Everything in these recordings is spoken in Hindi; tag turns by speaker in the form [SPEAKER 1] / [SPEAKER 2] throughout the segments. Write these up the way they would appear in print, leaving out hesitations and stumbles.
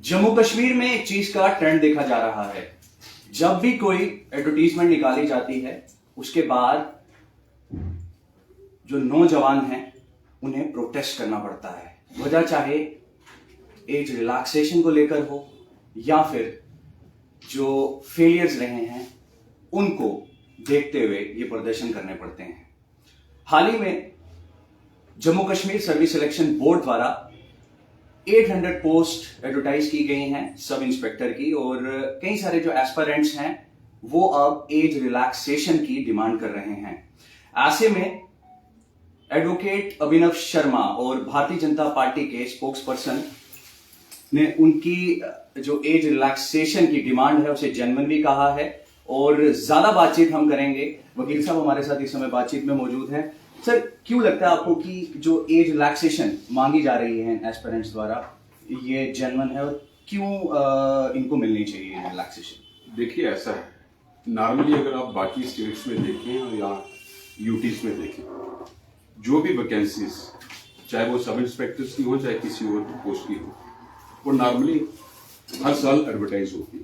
[SPEAKER 1] जम्मू कश्मीर में एक चीज का ट्रेंड देखा जा रहा है। जब भी कोई एडवर्टीजमेंट निकाली जाती है उसके बाद जो नौजवान हैं उन्हें प्रोटेस्ट करना पड़ता है। वजह चाहे एज रिलैक्सेशन को लेकर हो या फिर जो फेलियर्स रहे हैं उनको देखते हुए ये प्रदर्शन करने पड़ते हैं। हाल ही में Jammu Kashmir service selection board द्वारा 800 पोस्ट एडवर्टाइज की गई हैं सब इंस्पेक्टर की, और कई सारे जो एस्पिरेंट्स हैं वो अब एज रिलैक्सेशन की डिमांड कर रहे हैं। ऐसे में एडवोकेट अभिनव शर्मा और भारतीय जनता पार्टी के स्पोक्स पर्सन ने उनकी जो एज रिलैक्सेशन की डिमांड है उसे जेन्युइन भी कहा है। और ज्यादा बातचीत हम करेंगे, वकील साहब हमारे साथ इस समय बातचीत में मौजूद हैं। सर, क्यों लगता है आपको कि जो एज रिलैक्सेशन मांगी जा रही है एस्पिरेंट्स द्वारा ये जेन्युइन है, और क्यों इनको मिलनी चाहिए रिलैक्सेशन?
[SPEAKER 2] देखिए, ऐसा है, नॉर्मली अगर आप बाकी स्टेट्स में देखें या यूटीज में देखें, जो भी वैकेंसीज चाहे वो सब इंस्पेक्टर्स की हो चाहे किसी और पोस्ट की हो, वो नॉर्मली हर साल एडवर्टाइज होती है।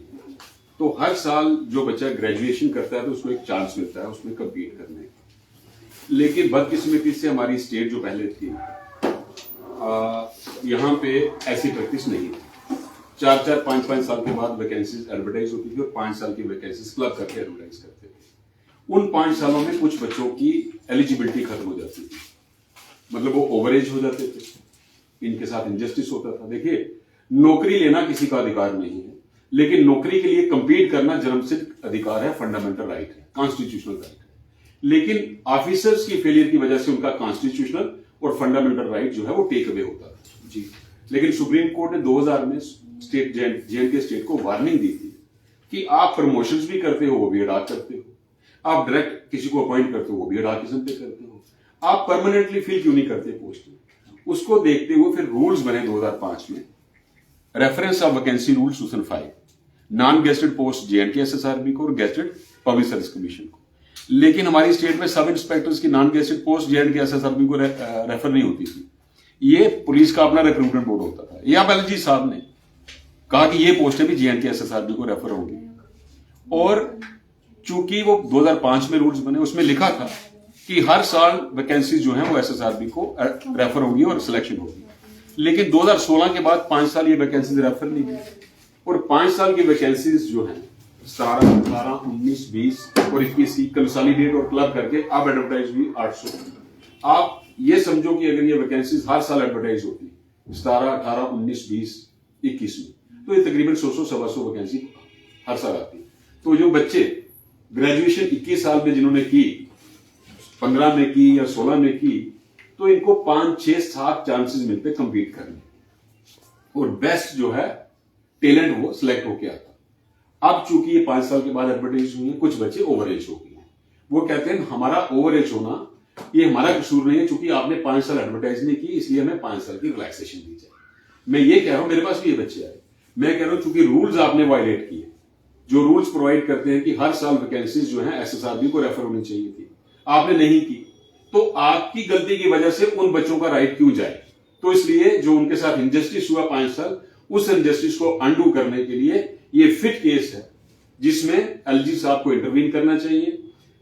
[SPEAKER 2] तो हर साल जो बच्चा ग्रेजुएशन करता है तो उसको एक चांस मिलता है उसमें कम्पीट करने का। लेकिन बदकिस्मती से हमारी स्टेट जो पहले थी, यहाँ पे ऐसी प्रैक्टिस नहीं थी। 4-4, 5-5 साल के बाद वैकेंसीज एडवर्टाइज होती थी और 5 साल की वैकेंसीज क्लब करके एडवर्टाइज करते थे। उन 5 सालों में कुछ बच्चों की एलिजिबिलिटी खत्म हो जाती थी, मतलब वो ओवरेज हो जाते थे, इनके साथ इनजस्टिस होता था। देखिए, नौकरी लेना किसी का अधिकार नहीं है, लेकिन नौकरी के लिए कंपीट करना जन्मसिद्ध अधिकार है, फंडामेंटल राइट है, कॉन्स्टिट्यूशनल राइट है। लेकिन ऑफिसर्स की फेलियर की वजह से उनका कॉन्स्टिट्यूशनल और फंडामेंटल राइट जो है वो टेक अवे होता था जी। लेकिन सुप्रीम कोर्ट ने 2000 में स्टेट जे स्टेट को वार्निंग दी थी कि आप प्रमोशंस भी करते हो वो भी अडा करते हो, आप डायरेक्ट किसी को अपॉइंट करते हो वो भी अडाकिज्म पे करते हो, आप परमानेंटली फिल क्यों नहीं करते पोस्ट में। उसको देखते हुए फिर रूल्स बने 2005 में, reference of vacancy rules 2005, non gazetted post J SSRB को और गेस्टेड पब्लिक सर्विस कमीशन को। लेकिन हमारी स्टेट में सब इंस्पेक्टर्स की नॉन गेस्टेड पोस्ट जे SSRB को रेफर नहीं होती थी। ये पुलिस का अपना रिक्रूटमेंट बोर्ड होता था। या LG साहब ने कहा कि ये पोस्टें भी जे SSRB को रेफर होंगी, और चूंकि वो 2005 में रूल्स बने उसमें लिखा था कि हर साल वैकेंसीज जो है वो SSRB को रेफर होगी और सिलेक्शन होगी। लेकिन 2016 के बाद 5 साल ये वैकेंसीज रेफर नहीं हुई, और 5 साल की वैकेंसीज जो है 17, 18, 19, 20 और 21 की कंसोलिडेट और क्लब करके अब एडवर्टाइज हुई 800। आप ये समझो कि अगर ये वैकेंसीज हर साल एडवर्टाइज होती 17, 18, 19, 20, 21 में, तो ये तकरीबन 100-125 वैकेंसी हर साल आती। तो जो बच्चे ग्रेजुएशन 21 साल में जिन्होंने की, 15 में की या 16 में की, तो इनको 5, 6, 7 चांसेस मिलते कंपीट करने, और बेस्ट जो है टैलेंट वो सिलेक्ट होके आता। अब चूंकि ये 5 साल के बाद एडवर्टाइज हुई है, कुछ बच्चे ओवर एज हो गए हैं। वो कहते हैं हमारा ओवर एज होना ये हमारा कसूर नहीं है, चूंकि आपने 5 साल एडवर्टाइज नहीं की इसलिए हमें 5 साल की रिलैक्सेशन दी जाए। मैं ये कह रहा हूं, मेरे पास भी ये बच्चे आए, मैं कह रहा हूं चूंकि रूल्स आपने वायलेट किए, जो रूल्स प्रोवाइड करते हैं कि हर साल वैकेंसीज जो है SSRB को रेफर होनी चाहिए थी, आपने नहीं की, तो आपकी गलती की वजह से उन बच्चों का राइट क्यों जाए। तो इसलिए जो उनके साथ इनजस्टिस हुआ 5 साल, उस इनजस्टिस को अंडू करने के लिए ये फिट केस है जिसमें LG साहब को इंटरवीन करना चाहिए,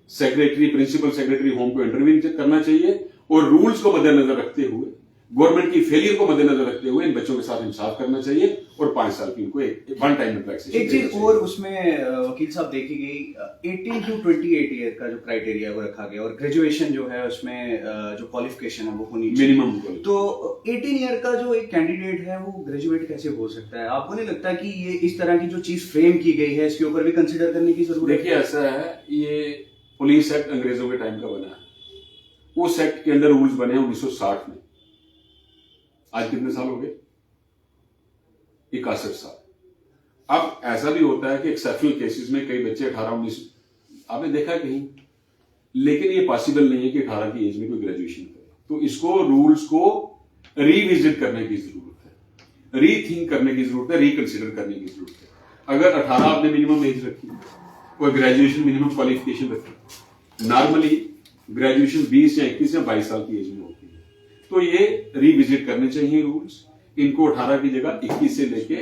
[SPEAKER 2] सेक्रेटरी, प्रिंसिपल सेक्रेटरी होम को इंटरवीन करना चाहिए, और रूल्स को मद्देनजर रखते हुए, गवर्नमेंट की फेलियर को मद्देनजर रखते हुए इन बच्चों के साथ इंसाफ करना चाहिए, और 5 साल की इनको एक वन टाइम रिलैक्सेशन।
[SPEAKER 1] एक चीज और उसमें वकील साहब देखी गई, 18 to 28 ईयर का जो क्राइटेरिया वो रखा गया, और ग्रेजुएशन जो है उसमें जो क्वालिफिकेशन है वो होनी
[SPEAKER 2] मिनिमम।
[SPEAKER 1] तो 18 ईयर का जो एक कैंडिडेट है वो ग्रेजुएट कैसे हो सकता है? आपको नहीं लगता कि ये इस तरह की जो चीज फ्रेम की गई है इसके ऊपर भी कंसिडर करने की जरूरत है?
[SPEAKER 2] देखिए, ऐसा है, ये पुलिस एक्ट अंग्रेजों के टाइम का बना है। उस एक्ट के अंदर रूल्स बने हैं 1960 में। आज कितने साल हो गए? 61 साल। अब ऐसा भी होता है कि एक्सेप्शनल केसेस में कई बच्चे 18-19, आपने देखा कहीं, लेकिन ये पॉसिबल नहीं है कि 18 की एज में कोई ग्रेजुएशन करे। तो इसको रूल्स को रिविजिट करने की जरूरत है, रीथिंक करने की जरूरत है, रिकंसिडर करने की जरूरत है। अगर 18 आपने मिनिमम एज रखी और ग्रेजुएशन मिनिमम क्वालिफिकेशन रखी, नॉर्मली ग्रेजुएशन 20 या 21 या 22 साल की एज में होती है, तो ये रिविजिट करने चाहिए रूल्स। इनको 18 की जगह 21 से लेके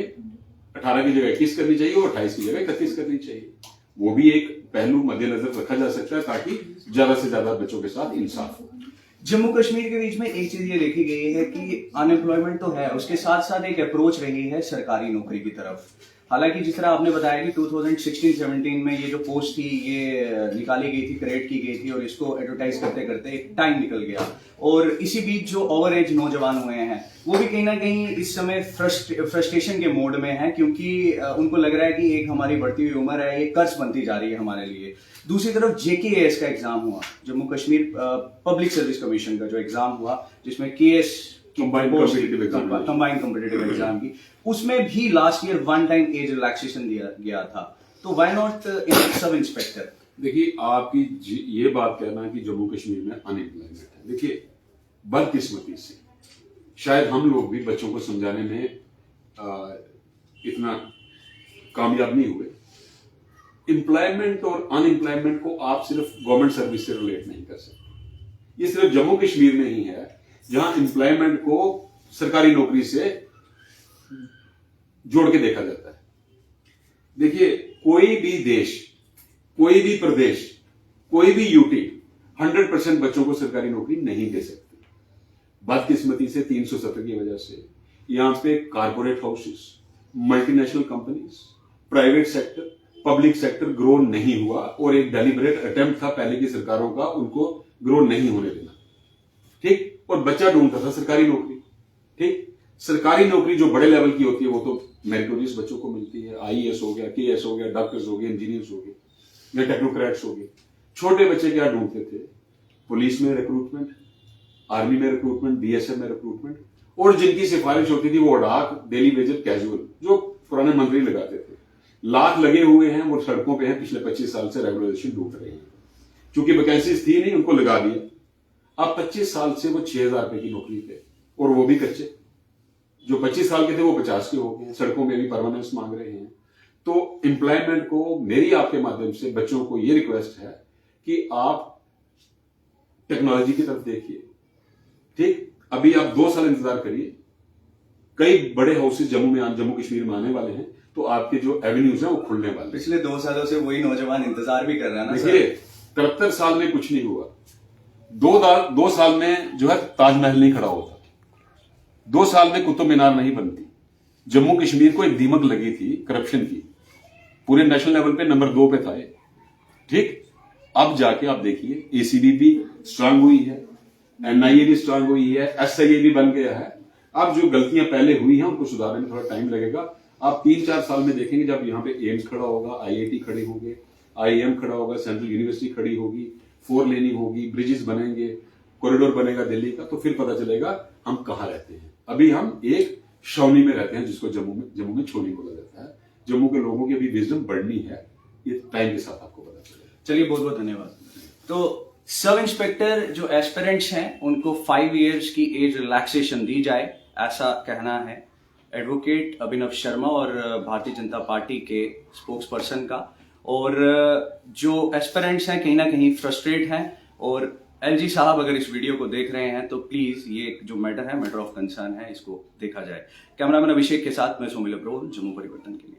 [SPEAKER 2] 18 की जगह 21 करनी चाहिए और 28 की जगह 31 करनी चाहिए। वो भी एक पहलू मद्देनजर रखा जा सकता है ताकि ज्यादा से ज्यादा बच्चों के साथ इंसाफ हो।
[SPEAKER 1] जम्मू कश्मीर के बीच में एक चीज ये देखी गई है कि अनएम्प्लॉयमेंट तो है, उसके साथ साथ एक अप्रोच रही है सरकारी नौकरी की तरफ। हालांकि जिस तरह आपने बताया कि 2016-17 में ये जो पोस्ट थी ये निकाली गई थी, क्रिएट की गई थी और इसको एडवर्टाइज करते करते एक टाइम निकल गया और इसी बीच जो ओवर एज नौजवान हुए हैं वो भी कहीं ना कहीं इस समय फ्रस्ट्रेशन के मोड में है, क्योंकि उनको लग रहा है कि एक हमारी बढ़ती हुई उम्र है, ये कर्ज बनती जा रही है हमारे लिए। दूसरी तरफ JKAS का एग्जाम हुआ, Jammu Kashmir public service commission का जो एग्जाम हुआ जिसमें KS
[SPEAKER 2] कंबाइंड कॉम्पिटिटिव
[SPEAKER 1] एग्जाम की, उसमें भी last year one time age relaxation दिया गया था। तो why not in sub inspector?
[SPEAKER 2] देखिए, आपकी ये बात कहना कि जम्मू कश्मीर में अनएम्प्लॉयमेंट है, देखिए बदकिस्मती से शायद हम लोग भी बच्चों को समझाने में इतना कामयाब नहीं हुए। एम्प्लॉयमेंट और अनएम्प्लॉयमेंट को आप सिर्फ गवर्नमेंट सर्विस से रिलेट नहीं कर सकते। ये सिर्फ जम्मू कश्मीर में ही है जहां एम्प्लॉयमेंट को सरकारी नौकरी से जोड़ के देखा जाता है। देखिए, कोई भी देश, कोई भी प्रदेश, कोई भी यूटी 100% बच्चों को सरकारी नौकरी नहीं दे सकती। बदकिस्मती से 370 की वजह से यहां पे corporate houses, multinational companies, private sector, public sector grow नहीं हुआ और एक डेलिबरेट अटेम्प्ट था पहले की सरकारों का उनको ग्रो नहीं होने देना, ठीक। और बच्चा ढूंढता था सरकारी नौकरी, ठीक। सरकारी नौकरी जो बड़े लेवल की होती है वो तो मेरिटोरियस बच्चों को मिलती है, IAS हो गया, KS हो गया, डॉक्टर्स हो गए, इंजीनियर्स हो गए या टेक्नोक्रेट्स हो गए। छोटे बच्चे क्या ढूंढते थे? पुलिस में रिक्रूटमेंट, आर्मी में रिक्रूटमेंट, BSF में रिक्रूटमेंट, और जिनकी सिफारिश होती थी वो अड़ाक, डेली वेजर, कैजुअल, जो पुराने मंत्री लगाते थे। लाख लगे हुए हैं, वो सड़कों पे हैं, पिछले 25 साल से रेगुलराइजेशन ढूंढ रहे हैं। चूंकि वैकेंसीज थी नहीं, उनको लगा दिया। अब 25 साल से वो 6,000 रुपए की नौकरी पे, और वो भी कच्चे। जो 25 साल के थे वो 50 के हो गए, सड़कों में भी परमानेंस मांग रहे हैं। तो एम्प्लॉयमेंट को मेरी आपके माध्यम से बच्चों को ये रिक्वेस्ट है कि आप टेक्नोलॉजी की तरफ देखिए, ठीक। अभी आप 2 साल इंतजार करिए, कई बड़े हाउसेज जम्मू कश्मीर में आने वाले हैं, तो आपके जो एवेन्यूज हैं वो खुलने वाले।
[SPEAKER 1] पिछले 2 सालों से वही नौजवान इंतजार भी कर रहा है ना।
[SPEAKER 2] देखिए, 73 साल में कुछ नहीं हुआ। 2 साल में जो है ताजमहल नहीं खड़ा होता, 2 साल में कुतुब मीनार नहीं बनती। जम्मू कश्मीर को एक दीमक लगी थी करप्शन की, पूरे नेशनल लेवल पे नंबर 2 पे था ये, ठीक। अब जाके आप देखिए, ACB भी स्ट्रांग हुई है, NIA भी स्ट्रांग हुई है, SIA भी बन गया है। अब जो गलतियां पहले हुई हैं उनको सुधारने में थोड़ा टाइम लगेगा। आप 3-4 साल में देखेंगे जब यहाँ पे एम्स खड़ा होगा, IIT खड़े होंगे, IIM खड़ा होगा, सेंट्रल यूनिवर्सिटी खड़ी होगी, 4 लेनिंग होगी, ब्रिजेस बनेंगे, कॉरिडोर बनेगा दिल्ली का, तो फिर पता चलेगा हम कहाँ रहते हैं। अभी हम एक छावनी में रहते हैं जिसको जम्मू में छोनी बोला जाता है। जम्मू के लोगों की अभी विजडम बढ़नी है, ये टाइम के साथ आपको पता चलेगा।
[SPEAKER 1] चलिए, बहुत बहुत धन्यवाद। तो सब इंस्पेक्टर जो एस्पिरेंट्स हैं उनको 5 इयर्स की एज रिलैक्सेशन दी जाए, ऐसा कहना है एडवोकेट अभिनव शर्मा और भारतीय जनता पार्टी के स्पोक्स पर्सन का। और जो एस्पिरेंट्स हैं कहीं ना कहीं फ्रस्ट्रेट हैं, और LG साहब अगर इस वीडियो को देख रहे हैं तो प्लीज ये जो मैटर है, मैटर ऑफ कंसर्न है, इसको देखा जाए। कैमरामैन अभिषेक के साथ मैं सोमिल अब्रोल, जम्मू परिवर्तन के लिए।